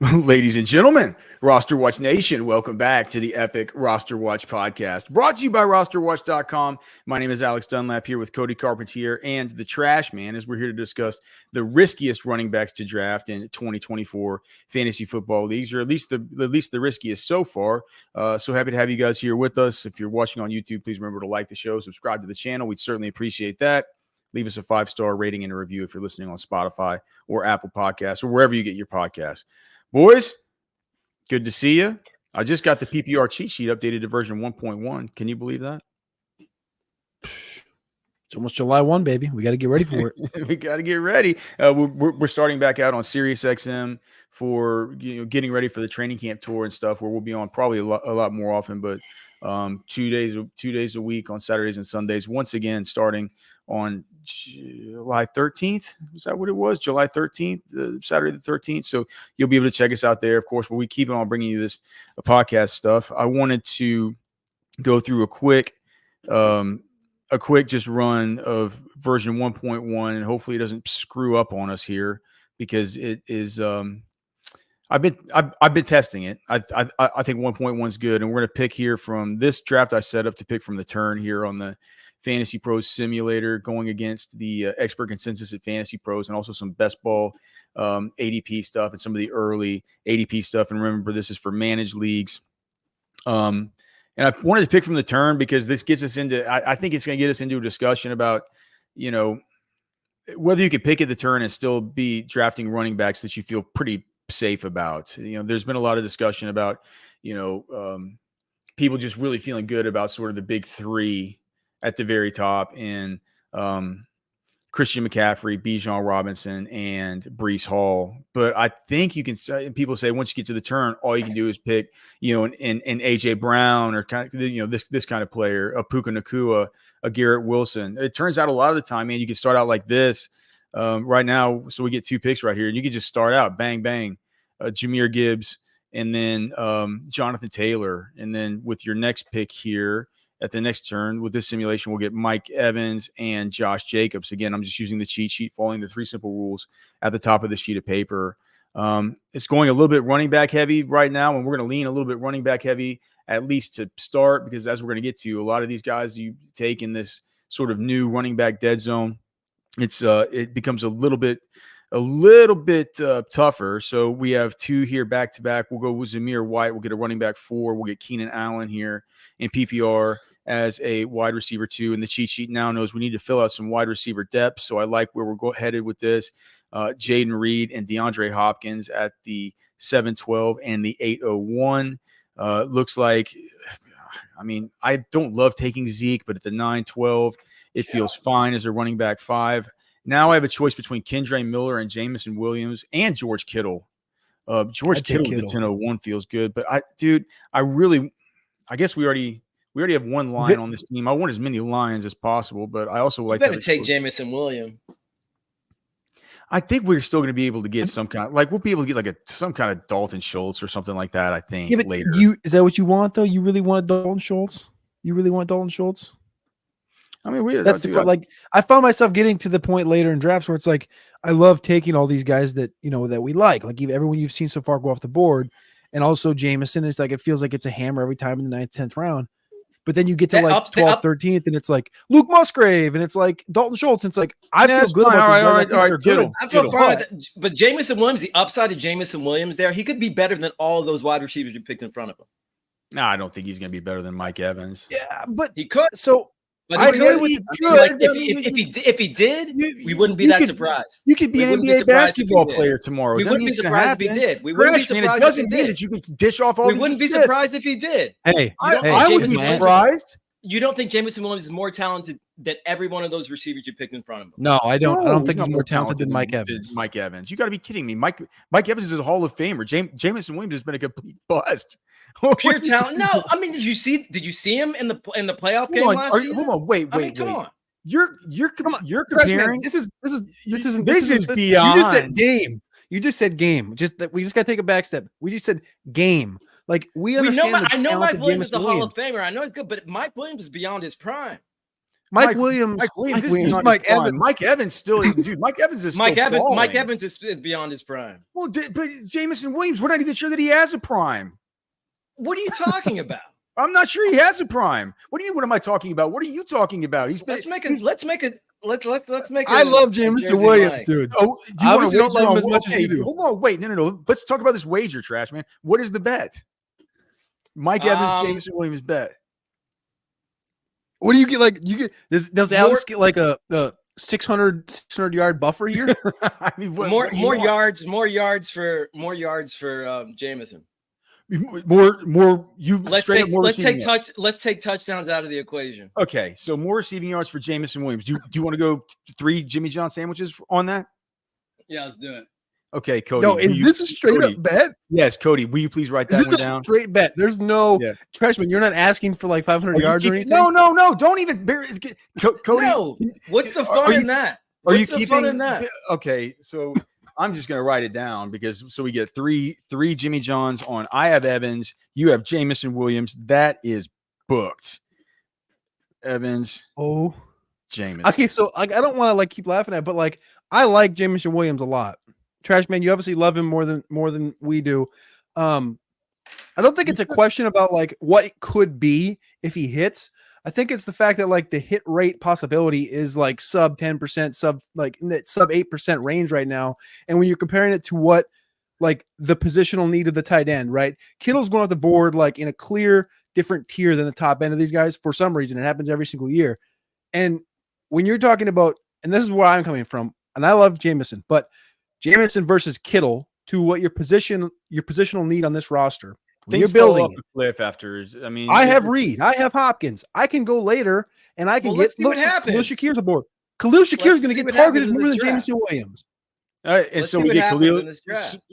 Ladies and gentlemen, Roster Watch Nation, welcome back to the epic Roster Watch podcast, brought to you by RosterWatch.com. My name is Alex Dunlap here with Cody Carpentier and the Trashman, as we're here to discuss the riskiest running backs to draft in 2024 fantasy football leagues, or at least the riskiest so far. So happy to have you guys here with us. If you're watching on YouTube, please remember to like the show, subscribe to the channel. We'd certainly appreciate that. Leave us a 5-star rating and a review if you're listening on Spotify or Apple Podcasts or wherever you get your podcasts. Boys, good to see you. I just got the PPR cheat sheet updated to version 1.1. Can you believe that? It's almost July 1, baby. We got to get ready for it. We got to get ready. We're starting back out on SiriusXM for getting ready for the training camp tour and stuff, where we'll be on probably a lot more often, but 2 days a week on Saturdays and Sundays. Once again, starting on July 13th. Is that what it was? July 13th, Saturday the 13th. So you'll be able to check us out there. Of course, but we keep on bringing you this podcast stuff. I wanted to go through a quick just run of version 1.1, and hopefully it doesn't screw up on us here, because it is I've been testing it. I think 1.1 is good, and we're going to pick here from this draft I set up to pick from the turn here on the Fantasy Pros simulator, going against the expert consensus at Fantasy Pros, and also some best ball ADP stuff and some of the early ADP stuff. And remember, this is for managed leagues. And I wanted to pick from the turn because this gets us into, I think it's going to get us into a discussion about, whether you could pick at the turn and still be drafting running backs that you feel pretty safe about. There's been a lot of discussion about, people just really feeling good about sort of the big three at the very top, and Christian McCaffrey, Bijan Robinson, and Breece Hall. But I think you can say, and people say once you get to the turn, all you can do is pick, an AJ Brown, or kind of, this kind of player, a Puka Nacua, a Garrett Wilson. It turns out a lot of the time, man, you can start out like this right now. So we get 2 picks right here, and you can just start out bang, bang, Jahmyr Gibbs, and then Jonathan Taylor. And then with your next pick here, at the next turn with this simulation, we'll get Mike Evans and Josh Jacobs. Again, I'm just using the cheat sheet, following the 3 simple rules at the top of the sheet of paper. It's going a little bit running back heavy right now, and we're going to lean a little bit running back heavy, at least to start, because as we're going to get to, a lot of these guys you take in this sort of new running back dead zone, it becomes a little bit tougher. So we have 2 here back to back. We'll go with Zamir White. We'll get a running back 4. We'll get Keenan Allen here in PPR as a wide receiver 2. And the cheat sheet now knows we need to fill out some wide receiver depth. So I like where we're headed with this. Jaden Reed and DeAndre Hopkins at the 712 and the 801. Looks like, I don't love taking Zeke, but at the 912, it feels fine as a running back 5. Now I have a choice between Kendre Miller and Jameson Williams and George Kittle. George Kittle with the 1001 feels good, but I guess we already have one line on this team. I want as many lines as possible, but I also like to take Jameson Williams. I think we're still going to be able to get some kind, we'll be able to get some kind of Dalton Schultz or something like that. I think later. Is that what you want though? You really want Dalton Schultz? I found myself getting to the point later in drafts where it's like, I love taking all these guys that, that we like everyone you've seen so far go off the board. And also Jameson is it feels like it's a hammer every time in the 9th, 10th round. But then you get to 12th, 13th, and it's like Luke Musgrave, and it's like Dalton Schultz. And it's like, I feel good about these guys. All right, good. I feel fine with that. But Jameson Williams, the upside of Jameson Williams there, he could be better than all of those wide receivers you picked in front of him. No, I don't think he's going to be better than Mike Evans. Yeah, but he could. So but if he did, we wouldn't be that surprised. You could be an NBA basketball player tomorrow. We wouldn't be surprised if he did. We wouldn't be surprised. It doesn't mean that you could dish off all. We wouldn't be surprised if he did. I wouldn't be surprised. You don't think Jameson Williams is more talented than every one of those receivers you picked in front of him? No, I don't. I don't think he's more talented than Mike Evans. Mike Evans, you got to be kidding me. Mike Evans is a Hall of Famer. Jameson Williams has been a complete bust. Pure talent. No, did you see him in the playoff game last season? Hold on, wait. Come on. You're comparing. This is beyond. You just said game. We just got to take a back step. We just said game. We understand. I know Mike Williams is the Hall of Famer. I know he's good, but Mike Williams is beyond his prime. Mike Williams. Mike Evans. Mike Evans still, dude. Mike Evans is Mike still Evans. balling. Mike Evans is beyond his prime. Well, but Jamison Williams, we're not even sure that he has a prime. What are you talking about? I'm not sure he has a prime. What am I talking about? What are you talking about? Let's make it. I love Jamison Williams, dude. Oh, you obviously don't love him as much as you do. Hold on, wait, no. Let's talk about this wager, Trash Man. What is the bet? Mike Evans, Jamison Williams bet. What do you get? Like you get does Alex get like a 600 yard buffer here? I mean, more yards for Jamison. More. Let's take touchdowns out of the equation. Okay, so more receiving yards for Jamison Williams. Do you want to go 3 Jimmy John sandwiches on that? Yeah, let's do it. Okay, Cody. No, is this a straight up bet? Yes, Cody. Will you please write that one down? Straight bet. There's no Trashman. You're not asking for like 500 yards or anything. No. Don't even. Cody. No. What's the fun in that? Are you keeping that? Okay, so I'm just gonna write it down so we get three Jimmy Johns on. I have Evans. You have Jamison Williams. That is booked. Evans. Oh, Jamison. Okay, so I don't want to like keep laughing at it, but like I like Jamison Williams a lot. Trashman, you obviously love him more than we do. I don't think it's a question about like what it could be if he hits. I think it's the fact that like the hit rate possibility is like sub 10%, sub 8% range right now. And when you're comparing it to what like the positional need of the tight end, right? Kittle's going off the board like in a clear different tier than the top end of these guys for some reason. It happens every single year. And when you're talking about, and this is where I'm coming from, and I love Jamison, but Jamison versus Kittle to what your positional need on this roster. When you're building off the cliff after. I mean, I have Reed, I have Hopkins. I can go later, and I can get. Let's see what happens. Khalil Shakir's aboard. Khalil Shakir is going to get targeted more than Jamison Williams. And so we get Khalil.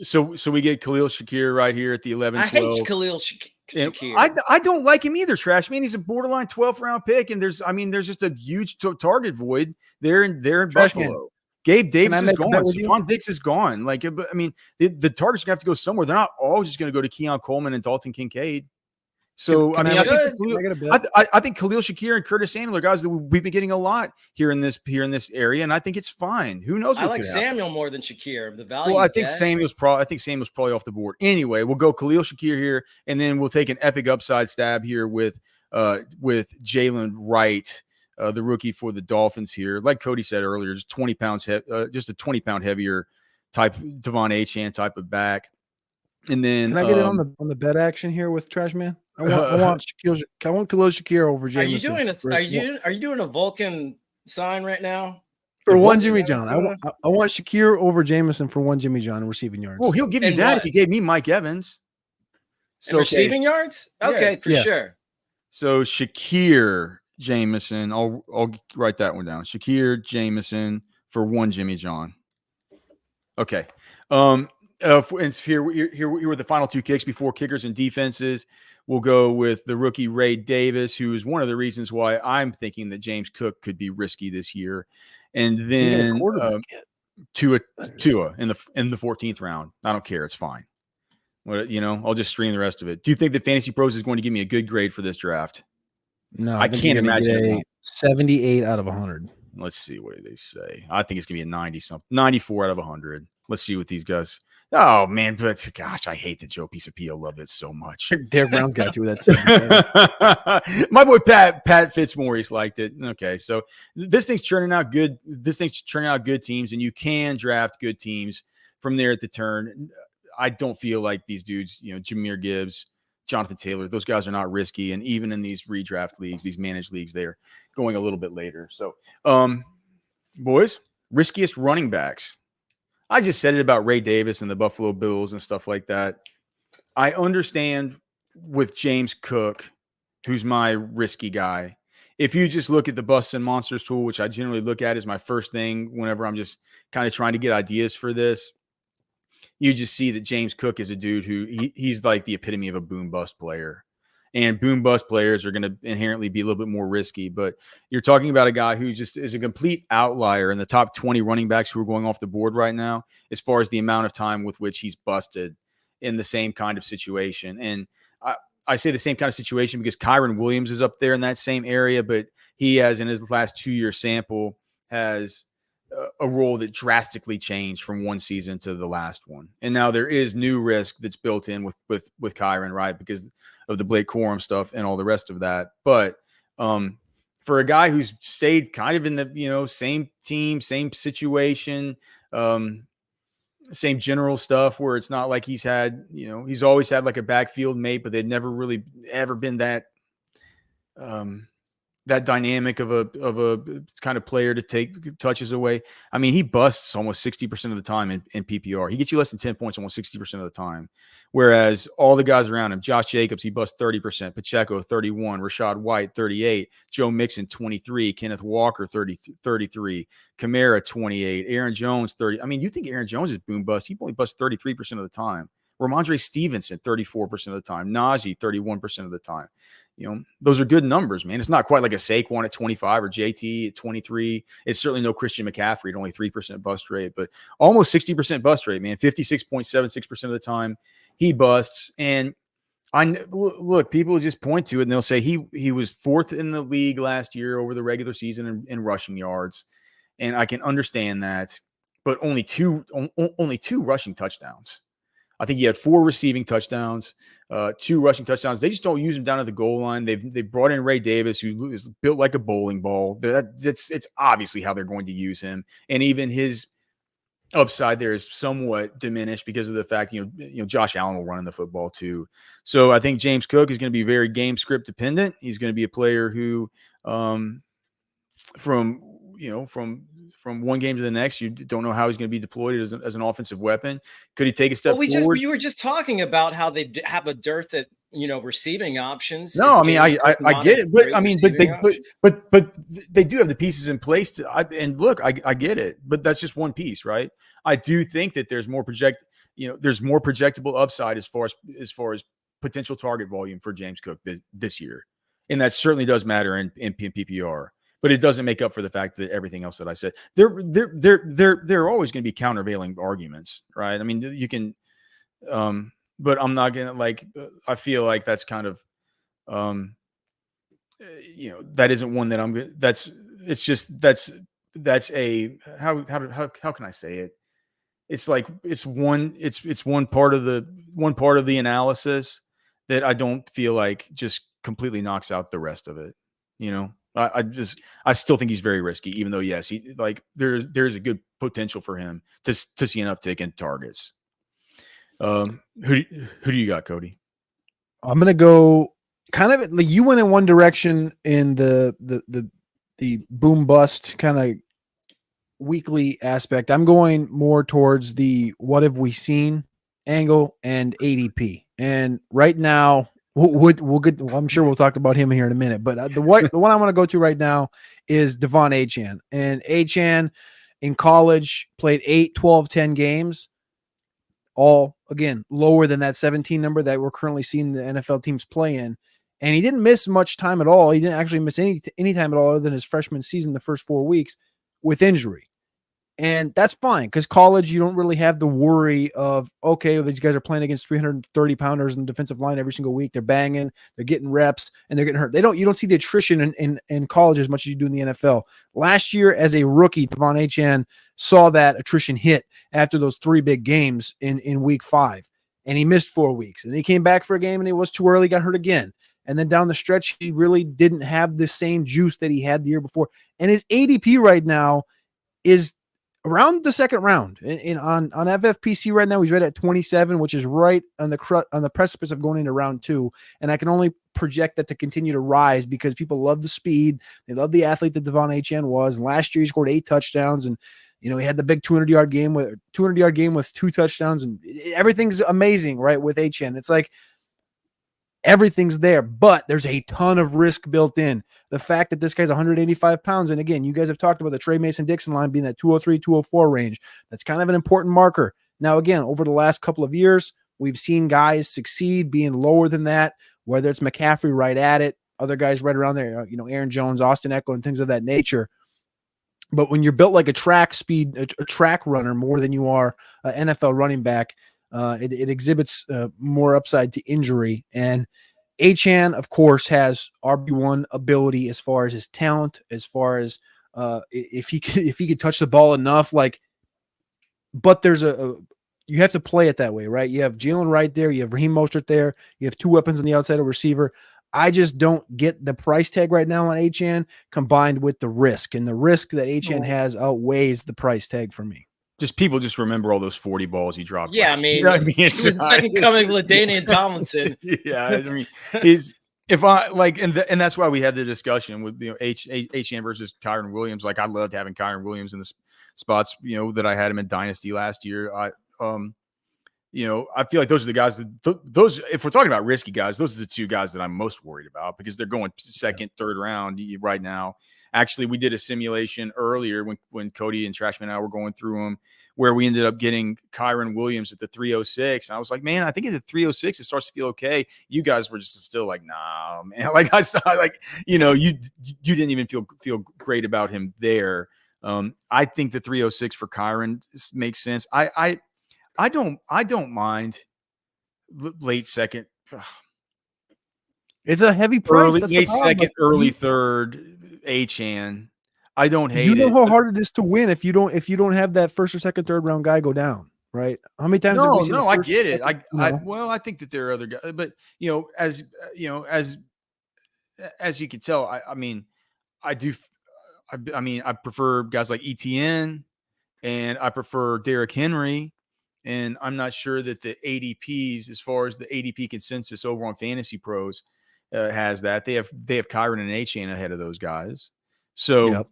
So we get Khalil Shakir right here at the 11. I hate Khalil Shakir. I don't like him either, Trash Man. He's a borderline 12th round pick, and there's just a huge target void there in Buffalo. Man. Gabe Davis is gone. Stephon Diggs is gone. Like, I mean, the targets are gonna have to go somewhere. They're not all just gonna go to Keon Coleman and Dalton Kincaid. So I think Khalil Shakir and Curtis Samuel are guys that we've been getting a lot here in this area, and I think it's fine. Who knows? I like Samuel more than Shakir. The value. Well, I think Samuel's probably off the board. Anyway, we'll go Khalil Shakir here, and then we'll take an epic upside stab here with Jalen Wright. The rookie for the Dolphins here, like Cody said earlier, just 20 pounds, just a 20-pound heavier type Devon Achane type of back. And then can I get it on the bet action here with Trashman? I want Khalil Shakir over Jamison. Are you doing a Vulcan sign right now? For one Jimmy John. I want Shakir over Jamison for one Jimmy John receiving yards. Well, he'll give you that if he gave me Mike Evans. So receiving yards? Okay, for sure. So Shakir, Jamison, I'll write that one down. Shakir, Jamison for one Jimmy John. Okay. And here were the final two kicks before kickers and defenses. We'll go with the rookie Ray Davis, who is one of the reasons why I'm thinking that James Cook could be risky this year. And then Tua in the 14th round. I don't care. It's fine. I'll just stream the rest of it. Do you think that Fantasy Pros is going to give me a good grade for this draft? No, I can't imagine 78 out of 100. Let's see what they say. I think it's gonna be a 90-something, 94 out of 100. Let's see what these guys. Oh man, but gosh, I hate that Joe Piece of P.O. loved it so much. Derek Brown got you with that. My boy Pat Fitzmaurice liked it. Okay, so this thing's churning out good. This thing's churning out good teams, and you can draft good teams from there at the turn. I don't feel like these dudes, Jahmyr Gibbs, Jonathan Taylor, those guys are not risky. And even in these redraft leagues, these managed leagues, they're going a little bit later. So, boys, riskiest running backs. I just said it about Ray Davis and the Buffalo Bills and stuff like that. I understand with James Cook, who's my risky guy. If you just look at the Busts and Monsters tool, which I generally look at as my first thing whenever I'm just kind of trying to get ideas for this, you just see that James Cook is a dude who he's like the epitome of a boom bust player, and boom bust players are going to inherently be a little bit more risky. But you're talking about a guy who just is a complete outlier in the top 20 running backs who are going off the board right now, as far as the amount of time with which he's busted in the same kind of situation. And I say the same kind of situation because Kyron Williams is up there in that same area, but he has in his last 2-year sample has a role that drastically changed from one season to the last one. And now there is new risk that's built in with Kyron, right? Because of the Blake Corum stuff and all the rest of that. But for a guy who's stayed kind of in the, same team, same situation, same general stuff where it's not like he's had, he's always had like a backfield mate, but they'd never really ever been that, that dynamic of a kind of player to take touches away. I mean, he busts almost 60% of the time in PPR. He gets you less than 10 points almost 60% of the time. Whereas all the guys around him, Josh Jacobs, he busts 30%, Pacheco 31, Rashad White 38, Joe Mixon 23, Kenneth Walker 33, Kamara 28, Aaron Jones 30. I mean, you think Aaron Jones is boom bust? He only busts 33% of the time. Ramondre Stevenson 34% of the time, Najee 31% of the time. Those are good numbers, man. It's not quite like a Saquon at 25 or JT at 23. It's certainly no Christian McCaffrey at only 3% bust rate, but almost 60% bust rate, man. 56.76% of the time he busts. And look, people just point to it and they'll say he was fourth in the league last year over the regular season in rushing yards. And I can understand that, but only two rushing touchdowns. I think he had 4 receiving touchdowns, 2 rushing touchdowns. They just don't use him down at the goal line. They brought in Ray Davis, who is built like a bowling ball. It's obviously how they're going to use him, and even his upside there is somewhat diminished because of the fact Josh Allen will run the football too. So I think James Cook is going to be very game script dependent. He's going to be a player who, from one game to the next, you don't know how he's going to be deployed as an offensive weapon. Could he take a step forward? You were just talking about how they have a dearth at receiving options. No, I mean I get it, but I mean, but they do have the pieces in place to. And look, I get it, but that's just one piece, right? I do think that there's more there's more projectable upside as far as potential target volume for James Cook this year, and that certainly does matter in PPR. But it doesn't make up for the fact that everything else that I said. There are always going to be countervailing arguments, right? I mean, you can, but I'm not going to I feel like that's kind of, that isn't one that I'm good. That's a how can I say it? It's like it's one part of the analysis that I don't feel like just completely knocks out the rest of it. I still think he's very risky, even though, yes, there's a good potential for him to see an uptick in targets. Who do you got, Cody? I'm going to go kind of like you went in one direction in the boom bust kind of weekly aspect. I'm going more towards the what have we seen angle and ADP. And right now, we'll get. I'm sure we'll talk about him here in a minute, but the one I want to go to right now is Devon Achane. And Achane in college played 8, 12, 10 games, all again lower than that 17 number that we're currently seeing the NFL teams play in. And he didn't miss much time at all. He didn't actually miss any time at all other than his freshman season, the first 4 weeks, with injury. And that's fine because college, you don't really have the worry of, okay, these guys are playing against 330 pounders in the defensive line every single week. They're banging, they're getting reps, and they're getting hurt. You don't see the attrition in college as much as you do in the NFL. Last year, as a rookie, Devon Achane saw that attrition hit after those 3 big games in week 5. And he missed 4 weeks. And he came back for a game and it was too early, got hurt again. And then down the stretch, he really didn't have the same juice that he had the year before. And his ADP right now is around the second round. On FFPC right now, he's right at 27, which is right on the precipice of going into round 2. And I can only project that to continue to rise because people love the speed. They love the athlete that Devon Achane was. And last year he scored 8 touchdowns, and he had the big 200-yard game with 2 touchdowns, and everything's amazing, right? With Achane, it's like everything's there, but there's a ton of risk built in. The fact that this guy's 185 pounds, and again, you guys have talked about the Trey Mason-Dixon line being that 203, 204 range. That's kind of an important marker. Now, again, over the last couple of years, we've seen guys succeed being lower than that, whether it's McCaffrey right at it, other guys right around there, Aaron Jones, Austin Eckler, and things of that nature. But when you're built like a track runner more than you are an NFL running back, it exhibits more upside to injury. And Achane, of course, has RB1 ability as far as his talent, as far as if he could touch the ball enough, like. But there's you have to play it that way, right? You have Jalen Wright there, you have Raheem Mostert there, you have two weapons on the outside of receiver. I just don't get the price tag right now on Achane combined with the risk, and the risk that Achane has outweighs the price tag for me. Just people just remember all those 40 balls he dropped. Yeah, I mean, it's the second coming of LaDainian Tomlinson. Yeah, I mean, if I like, and that's why we had the discussion with Achane versus Kyren Williams. Like, I loved having Kyren Williams in the spots, that I had him in Dynasty last year. I feel like those are the guys those, if we're talking about risky guys, those are the two guys that I'm most worried about because they're going second, third round right now. Actually, we did a simulation earlier when Cody and Trashman and I were going through them where we ended up getting Kyren Williams at the 306. And I was like, man, I think at the 306, it starts to feel okay. You guys were just still like, nah, man. Like, I started, like, you didn't even feel great about him there. I think the 306 for Kyren makes sense. I don't mind late second. It's a heavy price. Late second, early third. Achane. I don't hate it. You know how hard it is to win if you don't have that first or second, third round guy go down, right? How many times? No, I get it. I think that there are other guys, but as you can tell, I prefer guys like ETN, and I prefer Derrick Henry, and I'm not sure that the ADPs, as far as the ADP consensus over on Fantasy Pros, has that. They have Kyren and Achane ahead of those guys. So, yep.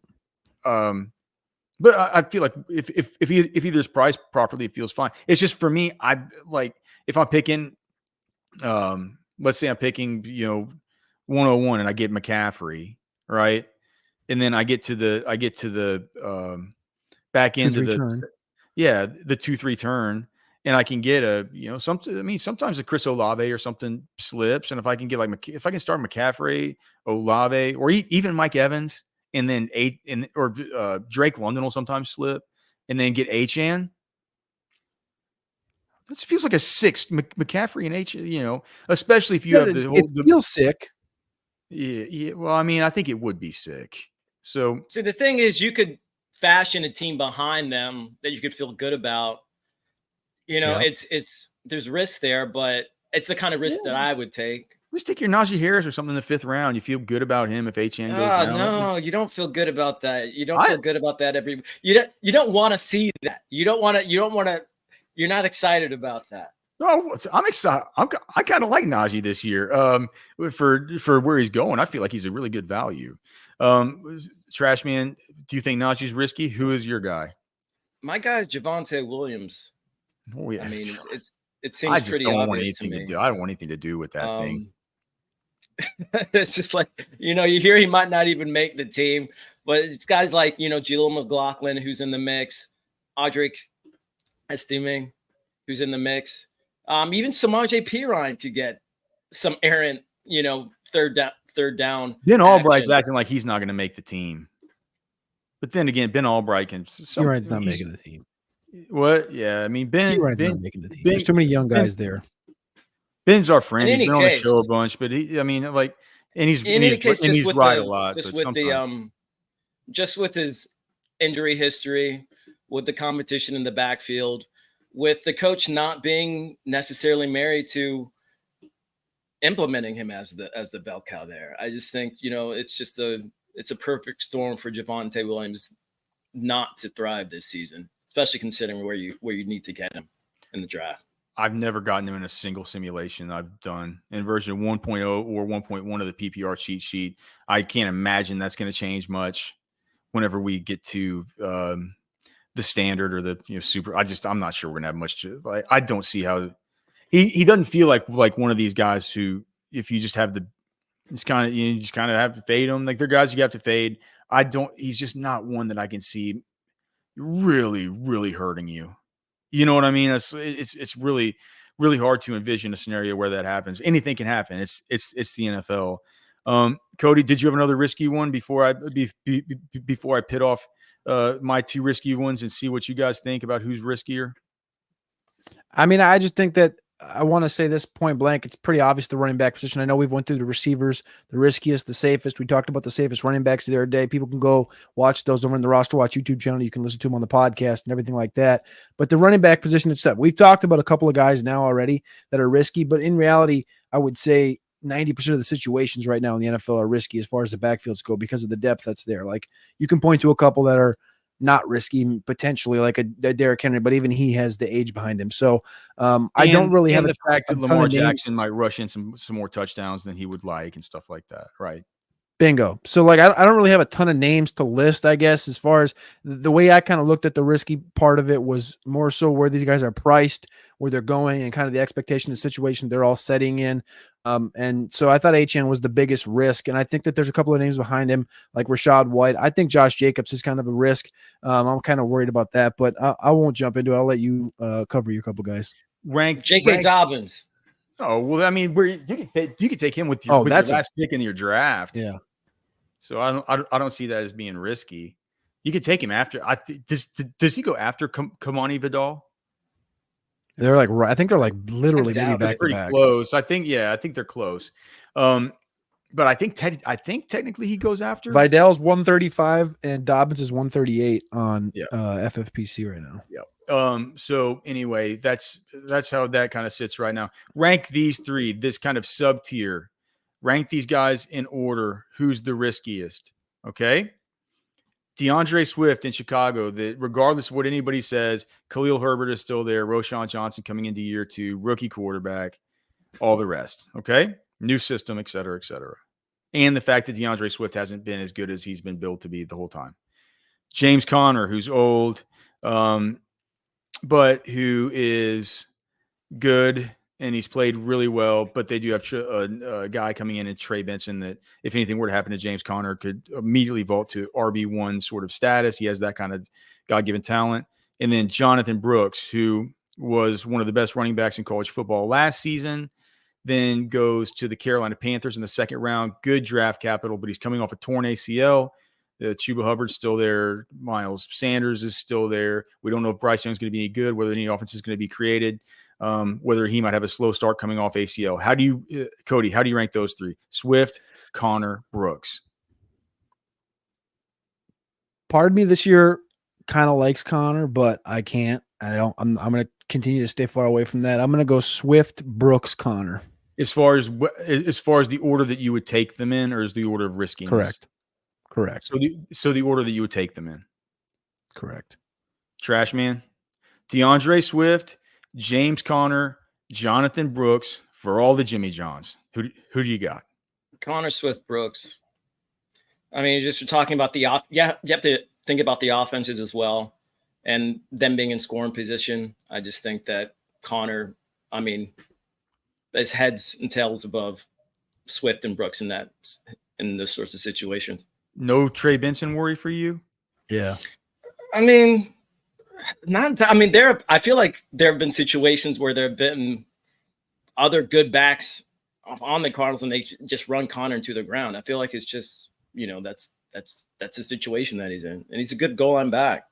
But I feel like if either's priced properly, it feels fine. It's just for me, I like if I'm picking, let's say I'm picking 101 and I get McCaffrey, right, and then I get to the back end of the turn. Yeah, the 2-3 turn. And I can get sometimes a Chris Olave or something slips. And if I can get if I can start McCaffrey, Olave, or even Mike Evans, and then Drake London will sometimes slip, and then get Achane. This feels like a 6 McCaffrey and Achane, especially if you have the whole. It feels sick. Yeah. Well, I mean, I think it would be sick. So the thing is, you could fashion a team behind them that you could feel good about. There's risk there, but it's the kind of risk that I would take. Just take your Najee Harris or something in the 5th round. You feel good about him if Achane goes down. No, you don't feel good about that. You don't feel good about that you don't want to see that. You're not excited about that. No, I'm excited. I kind of like Najee this year. For where he's going, I feel like he's a really good value. Trashman, do you think Najee's risky? Who is your guy? My guy is Javonte Williams. Oh, yeah. I mean, it seems pretty obvious to me. I don't want anything to do with that thing. It's just like, you hear he might not even make the team, but it's guys like, Jaleel McLaughlin, who's in the mix, Audric Estiming, who's in the mix. Even Samaje Perine could get some errant, third down. Ben Albright's acting like he's not going to make the team. But then again, Ben Albright can. Perine's not making the team. What? Yeah, I mean, Ben's not making the team. There's too many young guys there. Ben's our friend. He's been on the show a bunch, but he's right a lot. Just with his injury history, with the competition in the backfield, with the coach not being necessarily married to implementing him as the bell cow there, I just think it's a perfect storm for Javonte Williams not to thrive this season, especially considering where you need to get him in the draft. I've never gotten him in a single simulation I've done in version 1.0 or 1.1 of the PPR cheat sheet. I can't imagine that's going to change much whenever we get to the standard or the super. I'm not sure we're going to have much. I don't see how he doesn't feel like one of these guys who, if you just have it's kind of, you just kind of have to fade him. Like, they're guys you have to fade. He's just not one that I can see really, really hurting you. You know what I mean? It's really, really hard to envision a scenario where that happens. Anything can happen. It's the NFL. Cody, did you have another risky one before I pit off my 2 risky ones and see what you guys think about who's riskier? I mean, I just think that I want to say this point blank. It's pretty obvious the running back position. I know we've went through the receivers, the riskiest, the safest. We talked about the safest running backs the other day. People can go watch those over in the RosterWatch YouTube channel. You can listen to them on the podcast and everything like that. But the running back position itself, we've talked about a couple of guys now already that are risky, but in reality, I would say 90% of the situations right now in the NFL are risky as far as the backfields go because of the depth that's there. Like you can point to a couple that are not risky, potentially like a Derrick Henry, but even he has the age behind him. So I don't really have the fact that Lamar Jackson might rush in some more touchdowns than he would like and stuff like that. Right. Bingo. So like, I don't really have a ton of names to list, I guess, as far as the way I kind of looked at the risky part of it was more so where these guys are priced, where they're going, and kind of the expectation, the situation they're all setting in. And so I thought HN was the biggest risk. And I think that there's a couple of names behind him, like Rashad White. I think Josh Jacobs is kind of a risk. I'm kind of worried about that, but I won't jump into it. I'll let you cover your couple guys. Rank J.K. Dobbins. Oh, well, I mean, you could take him with your, your last pick in your draft. Yeah. So I don't see that as being risky. You could take him after. Does he go after Kamani Vidal? They're like, I think they're like literally maybe back pretty close. I think they're close. But I think technically he goes after Vidal's 135 and Dobbins is 138 on FFPC right now. Yeah. So anyway, that's how that kind of sits right now. Rank these three, this kind of sub tier. Rank these guys in order. Who's the riskiest? Okay. DeAndre Swift in Chicago, that regardless of what anybody says, Khalil Herbert is still there. Roschon Johnson coming into year 2, rookie quarterback, all the rest. Okay. New system, et cetera, et cetera. And the fact that DeAndre Swift hasn't been as good as he's been billed to be the whole time. James Conner, who's old, but who is good. And he's played really well, but they do have a guy coming in Trey Benson that, if anything were to happen to James Conner, could immediately vault to RB1 sort of status. He has that kind of God-given talent. And then Jonathan Brooks, who was one of the best running backs in college football last season, then goes to the Carolina Panthers in the second round. Good draft capital, but he's coming off a torn ACL. Chuba Hubbard's still there. Miles Sanders is still there. We don't know if Bryce Young's going to be any good, whether any offense is going to be created. Whether he might have a slow start coming off ACL. How do you, Cody, how do you rank those three? Swift, Conner, Brooks. Part of me this year kind of likes Conner, but I can't. I'm going to continue to stay far away from that. I'm going to go Swift, Brooks, Conner. As far as the order that you would take them in, or is the order of riskiness? Correct. So the order that you would take them in. Correct. Trashman, DeAndre Swift, James Conner, Jonathan Brooks for all the Jimmy Johns. Who do you got? Conner, Swift, Brooks. I mean, just talking about you have to think about the offenses as well, and them being in scoring position. I just think that Conner, I mean, is heads and tails above Swift and Brooks in those sorts of situations. No Trey Benson worry for you? Yeah. I mean, I feel like there have been situations where there have been other good backs on the Cardinals and they just run Conner into the ground. I feel like it's just, that's the situation that he's in. And he's a good goal line back.